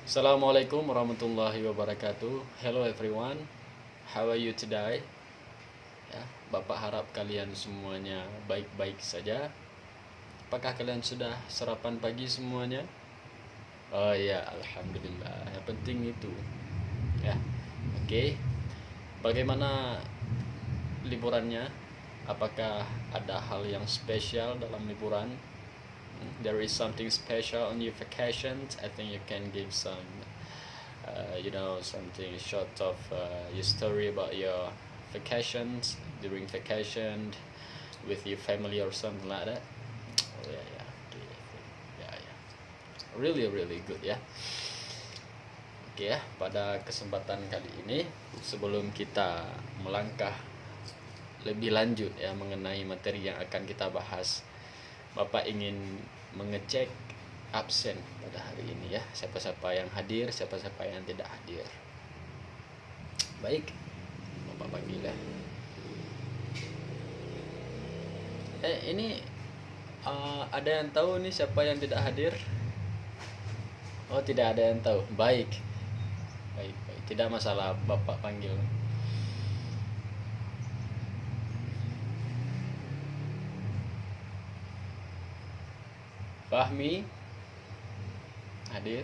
Assalamualaikum warahmatullahi wabarakatuh. Hello everyone, how are you today? Ya, Bapak harap kalian semuanya baik-baik saja. Apakah kalian sudah sarapan pagi semuanya? Oh ya, alhamdulillah. Yang penting itu. Ya, oke. Bagaimana liburannya? Apakah ada hal yang spesial dalam liburan? There is something special on your vacations. I think you can give some something short of your story about your vacations during vacation with your family or something like that. Oh yeah, yeah, okay, yeah, yeah, really good ya. Oke ya, pada kesempatan kali ini sebelum kita melangkah lebih lanjut ya mengenai materi yang akan kita bahas, Bapak ingin mengecek absen pada hari ini ya, siapa-siapa yang hadir, siapa-siapa yang tidak hadir. Baik, Bapak panggil ya. Ini ada yang tahu nih siapa yang tidak hadir? Oh, tidak ada yang tahu. Baik, tidak masalah, Bapak panggil. Fahmi hadir,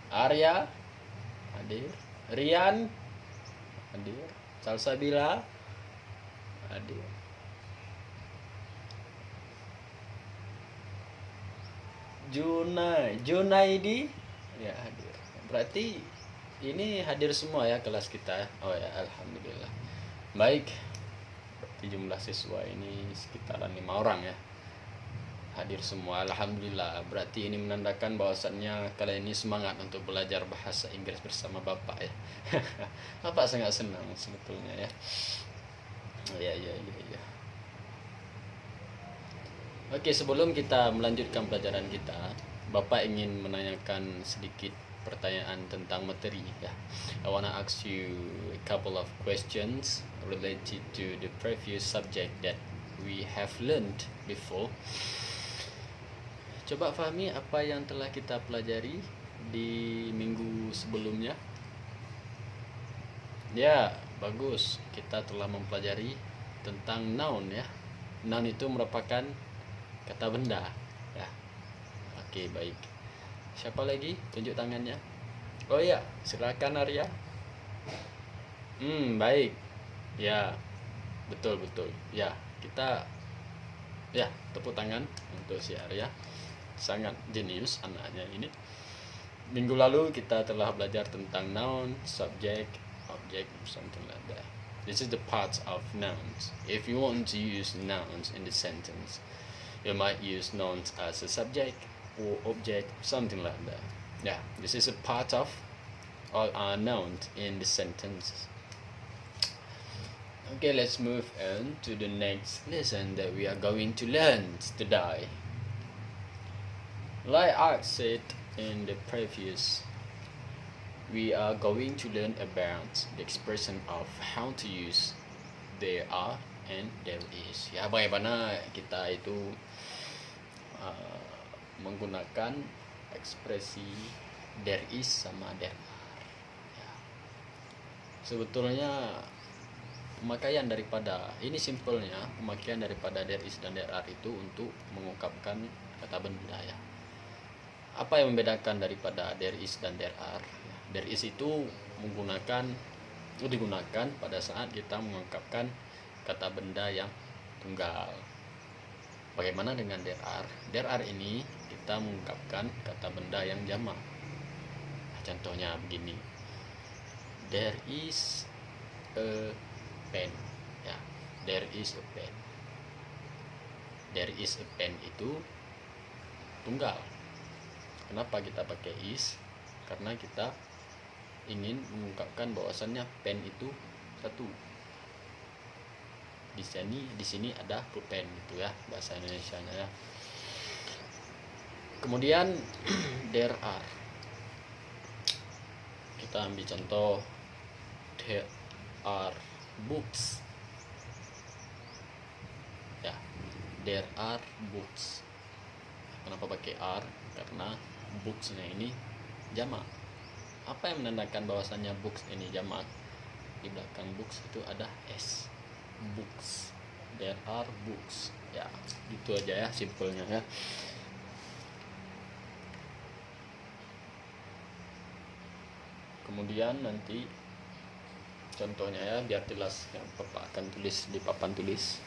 Arya hadir, Rian hadir, Salsabila hadir, Junaidi ya hadir. Berarti ini hadir semua ya kelas kita. Oh ya, alhamdulillah. Baik, berarti jumlah siswa ini sekitaran 5 orang ya, hadir semua, alhamdulillah. Berarti ini menandakan bahwasannya kalian ini semangat untuk belajar bahasa Inggris bersama Bapak ya. Bapak sangat senang sebetulnya ya. Ya. Oke, sebelum kita melanjutkan pelajaran kita, Bapak ingin menanyakan sedikit pertanyaan tentang materi ya. I wanna ask you a couple of questions related to the previous subject that we have learned before. Coba Fahmi, apa yang telah kita pelajari di minggu sebelumnya? Ya, bagus. Kita telah mempelajari tentang noun ya. Noun itu merupakan kata benda ya. Oke, baik. Siapa lagi? Tunjuk tangannya. Oh iya, silakan Arya. Baik. Ya, betul. Ya, kita ya tepuk tangan untuk si Arya. Sangat jenius anaknya ini. Minggu lalu kita telah belajar tentang noun, subject, object, something like that. This is the parts of nouns. If you want to use nouns in the sentence, you might use nouns as a subject or object, something like that. Yeah, this is a part of all our nouns in the sentence. Okay, let's move on to the next lesson that we are going to learn today. Like I said in the previous, we are going to learn about the expression of how to use there are and there is. Ya, bagaimana kita itu menggunakan ekspresi there is sama there are. Ya. Sebetulnya pemakaian daripada ini simpelnya, pemakaian daripada there is dan there are itu untuk mengungkapkan kata benda ya. Apa yang membedakan daripada there is dan there are? There is itu digunakan pada saat kita mengungkapkan kata benda yang tunggal. Bagaimana dengan there are? There are ini kita mengungkapkan kata benda yang jamak. Contohnya begini. There is a pen. Ya, there is a pen. There is a pen itu tunggal. Kenapa kita pakai is? Karena kita ingin mengungkapkan bahwasannya pen itu satu. Di sini ada pulpen gitu ya, bahasa Indonesianya ya. Kemudian there are. Kita ambil contoh, there are books. Ya, there are books. Kenapa pakai are? Karena books-nya ini jamak. Apa yang menandakan bahwasannya books ini jamak? Di belakang books itu ada s, books, there are books. Ya gitu aja ya, simpelnya ya. Kemudian nanti contohnya ya, biar jelas yang Bapak akan tulis di papan tulis.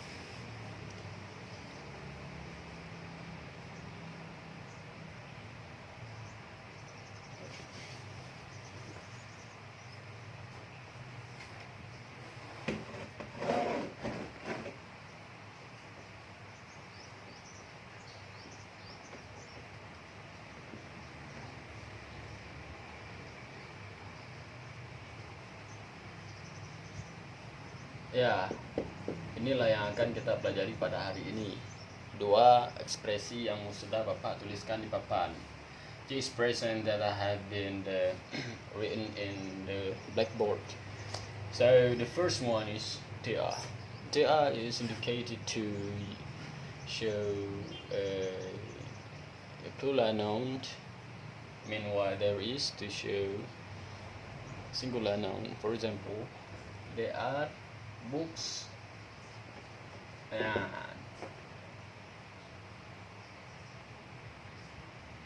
Ya, inilah yang akan kita pelajari pada hari ini. Dua ekspresi yang sudah Bapak tuliskan di papan. The expression that I have been written in the blackboard. So the first one is there. There is indicated to show a plural noun. Meanwhile, there is to show singular noun. For example, there are books and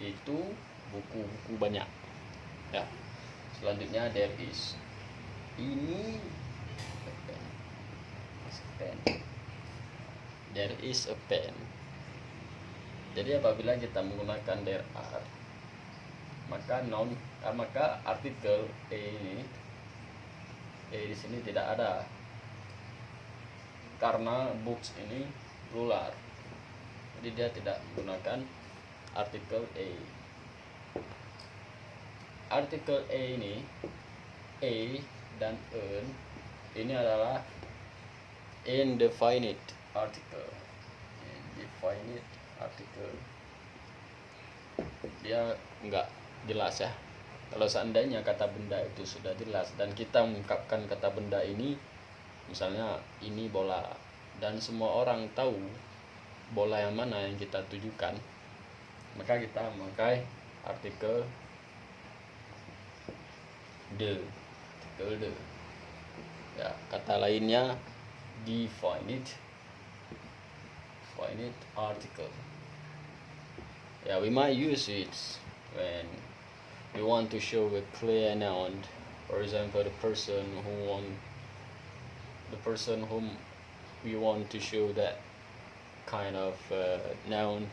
itu buku-buku banyak ya. Selanjutnya there is, ini pen, there is a pen. Jadi apabila kita menggunakan there are, maka noun maka artikel ini di sini tidak ada, karena books ini plural, jadi dia tidak menggunakan artikel a. Artikel a ini, a dan an ini adalah indefinite article. Indefinite article, dia enggak jelas ya. Kalau seandainya kata benda itu sudah jelas dan kita mengungkapkan kata benda ini, misalnya ini bola, dan semua orang tahu bola yang mana yang kita tujukan, maka kita memakai artikel the. Ya, kata lainnya definite article. Yeah, we might use it when we want to show a clear noun. For example, the person whom we want to show that kind of noun,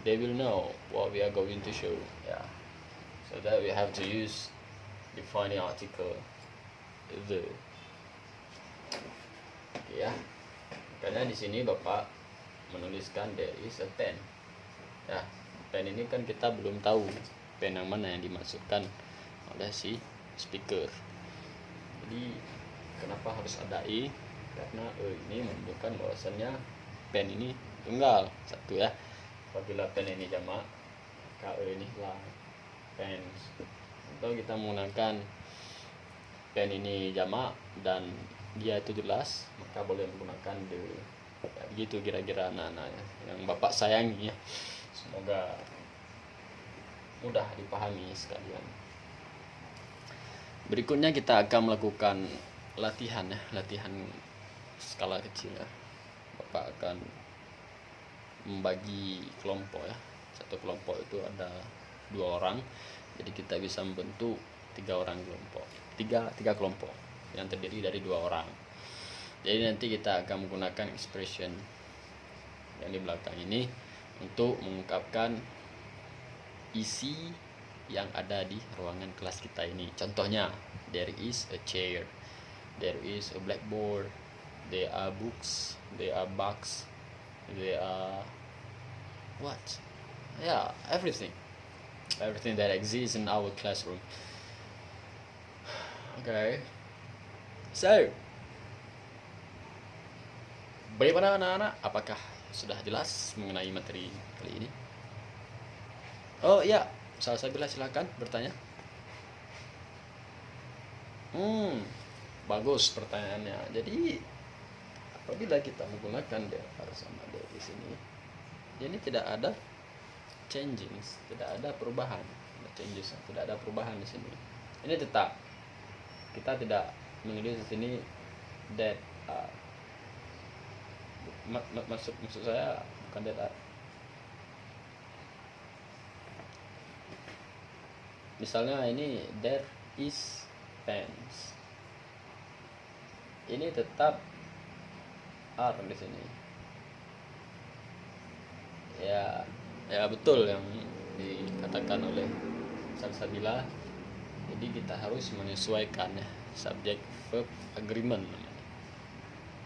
they will know what we are going to show. Yeah, so that we have to use defining article the. Ya, karena di sini Bapak menuliskan there is a pen. Ya, pen ini kan kita belum tahu pen yang mana yang dimaksudkan oleh si speaker. Jadi kenapa harus ada i? Karena ini menunjukkan bahwasannya pen ini tunggal satu ya. Apabila pen ini jamak, maka ini lah pens. Atau kita menggunakan pen ini jamak dan dia itu jelas, maka boleh menggunakan the. Ya, begitu kira-kira anak-anak yang Bapak sayangi ya. Semoga mudah dipahami sekalian. Berikutnya kita akan melakukan latihan ya, latihan skala kecil ya. Bapak akan membagi kelompok ya. Satu kelompok itu ada 2 orang, jadi kita bisa membentuk 3 orang kelompok, tiga kelompok yang terdiri dari 2 orang. Jadi nanti kita akan menggunakan expression yang di belakang ini untuk mengungkapkan isi yang ada di ruangan kelas kita ini. Contohnya, there is a chair, there is a blackboard, there are books, there are bugs, there are what? Yeah, everything that exists in our classroom. Okay, so bagaimana anak-anak? Apakah sudah jelas mengenai materi kali ini? Oh ya, Salsabila silakan bertanya. Bagus pertanyaannya. Jadi apabila kita menggunakan there sama there di sini, ini tidak ada changing, tidak ada perubahan. Changes, tidak ada perubahan di sini. Ini tetap kita tidak menulis di sini that maksud saya bukan that. Misalnya ini there is pens. Ini tetap are di sini. Ya betul yang dikatakan oleh Salsabila. Jadi kita harus menyesuaikan ya, subject verb agreement namanya.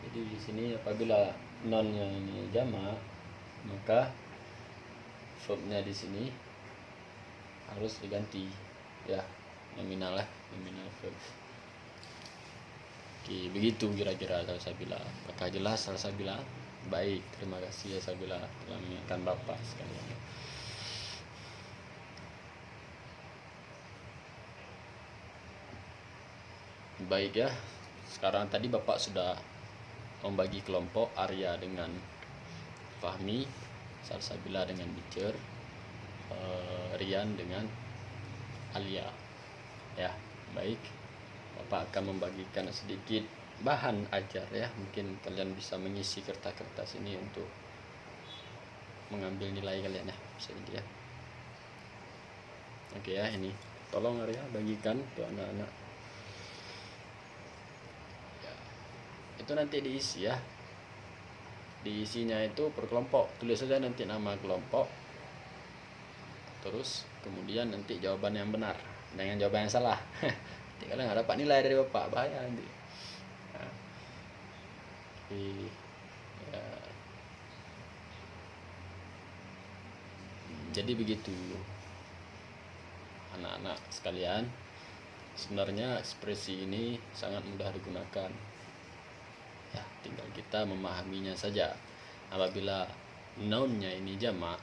Jadi di sini apabila noun-nya ini jamak, maka verbnya di sini harus diganti ya, nominal lah, nominal verb. Oke, begitu kira-kira Salsabila. Apakah jelas Salsabila? Baik, terima kasih ya Salsabila telah mengingatkan Bapak sekalian. Baik ya, sekarang tadi Bapak sudah membagi kelompok Arya dengan Fahmi, Salsabila dengan Bicer, Rian dengan Alia. Ya, baik. Bapak akan membagikan sedikit bahan ajar ya. Mungkin kalian bisa mengisi kertas-kertas ini untuk mengambil nilai kalian ya. Bisa jadi ya. Oke ya, ini. Tolong Arya bagikan untuk anak-anak. Ya. Itu nanti diisi ya. Diisinya itu per kelompok. Tulis saja nanti nama kelompok. Terus kemudian nanti jawaban yang benar dengan jawaban yang salah. Nanti kalian nggak dapat nilai dari Bapak, bahaya nanti. Nah, ya. Jadi begitu anak-anak sekalian, sebenarnya ekspresi ini sangat mudah digunakan ya, tinggal kita memahaminya saja. Apabila noun-nya ini jamak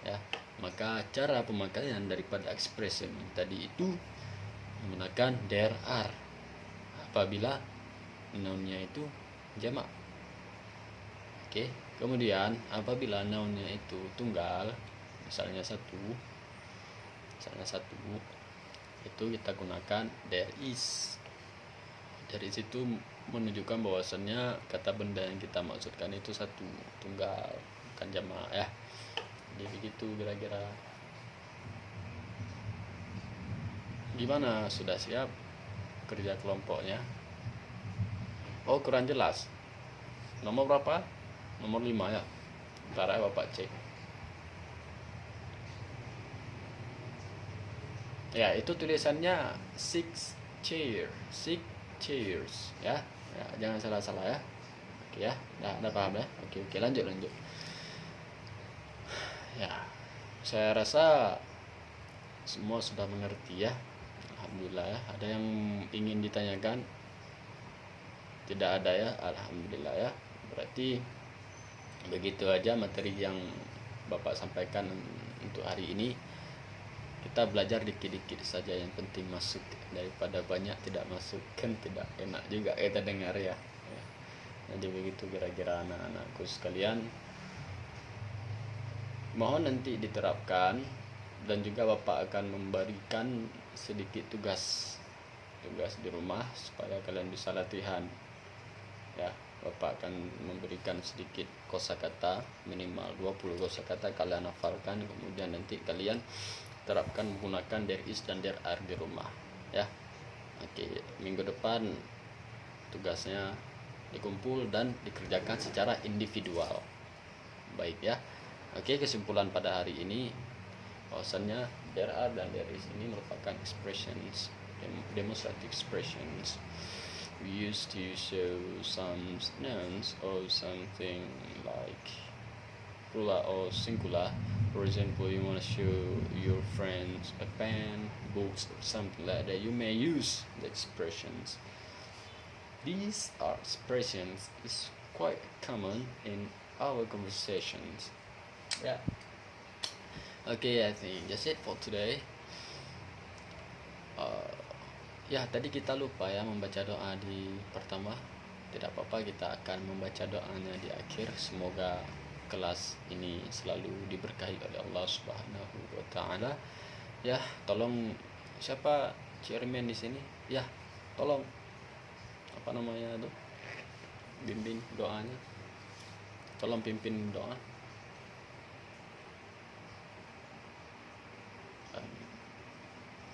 ya, maka cara pemakaian daripada expression tadi itu menggunakan there are apabila noun-nya itu jamak. Oke, kemudian apabila noun-nya itu tunggal, misalnya satu, itu kita gunakan there is. Dari situ menunjukkan bahwasannya kata benda yang kita maksudkan itu satu, tunggal, bukan jamak ya. Jadi begitu kira-kira. Gimana, sudah siap kerja kelompoknya? Oh, kurang jelas. Nomor berapa? Nomor 5 ya. Ntar ya Bapak cek. Ya, itu tulisannya 6 chairs ya. Ya, jangan salah-salah ya. Oke ya. Udah paham ya? Oke, lanjut. Ya, saya rasa semua sudah mengerti ya. Alhamdulillah ya. Ada yang ingin ditanyakan? Tidak ada ya. Alhamdulillah ya. Berarti begitu aja materi yang Bapak sampaikan untuk hari ini. Kita belajar dikit-dikit saja, yang penting masuk, daripada banyak tidak masuk kan tidak enak juga kita dengar ya. Jadi begitu kira-kira anak-anakku sekalian. Mohon nanti diterapkan, dan juga Bapak akan memberikan sedikit tugas di rumah supaya kalian bisa latihan ya. Bapak akan memberikan sedikit kosakata, minimal 20 kosakata kalian hafalkan, kemudian nanti kalian terapkan menggunakan there is dan there are di rumah ya. Oke, minggu depan tugasnya dikumpul dan dikerjakan secara individual. Baik ya. Oke, kesimpulan pada hari ini bahwasannya there are dan there is ini merupakan expressions, demonstrative expressions. We used to show some nouns or something like plural or singular. For example, you want to show your friends a pen, books, or something like that. You may use the expressions. These are expressions is quite common in our conversations. Yeah. Okay, I think that's it for today. Ya, tadi kita lupa ya membaca doa di pertama. Tidak apa-apa, kita akan membaca doanya di akhir. Semoga kelas ini selalu diberkahi oleh Allah Subhanahu wa taala. Ya, tolong siapa chairman di sini? Ya, tolong apa namanya tuh? Bimbing doanya. Tolong pimpin doa.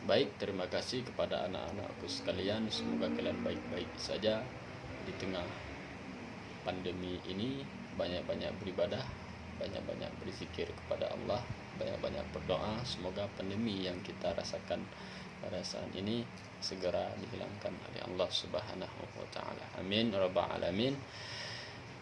Baik, terima kasih kepada anak-anakku sekalian. Semoga kalian baik-baik saja di tengah pandemi ini. Banyak-banyak beribadah, banyak-banyak berzikir kepada Allah, banyak-banyak berdoa. Semoga pandemi yang kita rasakan pada saat ini segera dihilangkan oleh Allah Subhanahu wa taala. Amin rabbal alamin.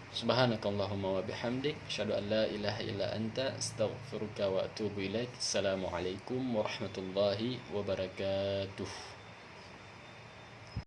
Subhanakallahumma wa bihamdik asyhadu an la ilaha illa anta astaghfiruka wa atubu ilaik. Assalamualaikum warahmatullahi wabarakatuh.